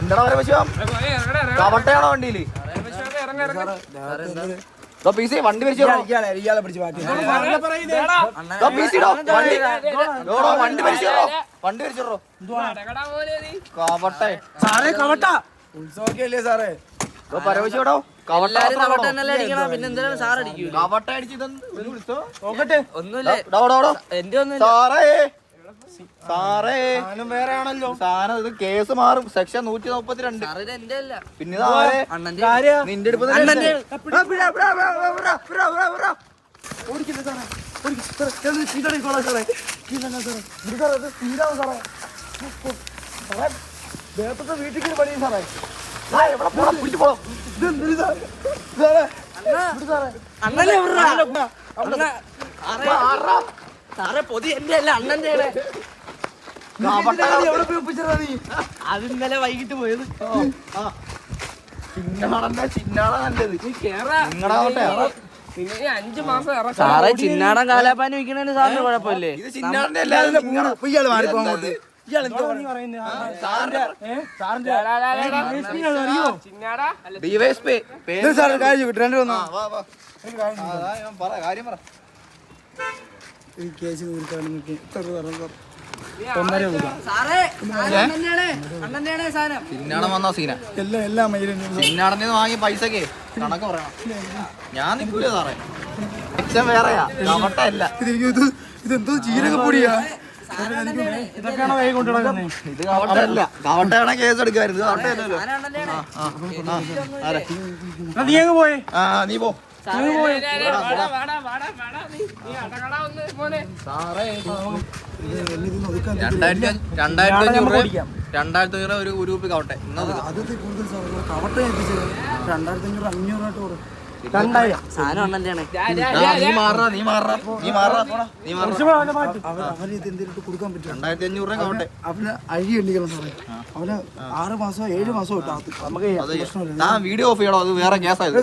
എന്താ പറയാ പശു കവട്ടയാണോ വണ്ടിയില് വണ്ടി ഉത്സവമൊക്കെയല്ലേ സാറേ പരവശോടോ കവട്ട വേറെ ആണല്ലോ സാധനം. ഇത് കേസ് മാറും. സെക്ഷൻ 132. പിന്നെ നിന്റെ അടുത്ത് വീട്ടിൽ പണിയും സാറേ സാറേ പൊതി എന്റെ അല്ല അണ്ണന്റെ അത് ഇന്നലെ വൈകിട്ട് പോയത്. സാറേ ചിന്നാടൻ കാലാപ്പാനി വിൽക്കണേന് സാറിന് കുഴപ്പമില്ലേ? ചിന്നാടനെ വാങ്ങിയ പൈസക്ക് കണക്ക് പറയണം. ഞാൻ നിൽക്കൂല സാറേ. വേറെയാ കവട്ടല്ല. ഇതെന്തോ ജീരകപ്പൊടിയാ. ഇതൊക്കെയാണോ കൈ കൊണ്ടുനടക്കുന്നത്? ഇത് കവട്ടല്ല. കവട്ടയാണെ കേസ് എടുക്കായിരുന്നു. കവട്ടയല്ലോ. നീ അങ്ങ് പോയേ. നീ പോ. 2500 ഒരു ഗ്രൂപ്പ് കവട്ടെ. 2500 കൊടുക്കാൻ പറ്റും. 2500 കവട്ടെ. അവന് അഴി എണ്ണിക്കണം സാറേ. അവന് 6 മാസം 7 മാസം കിട്ടും. നമുക്ക് വീഡിയോ ഓഫ് ചെയ്യണോ? അത് വേറെ കേസായത്.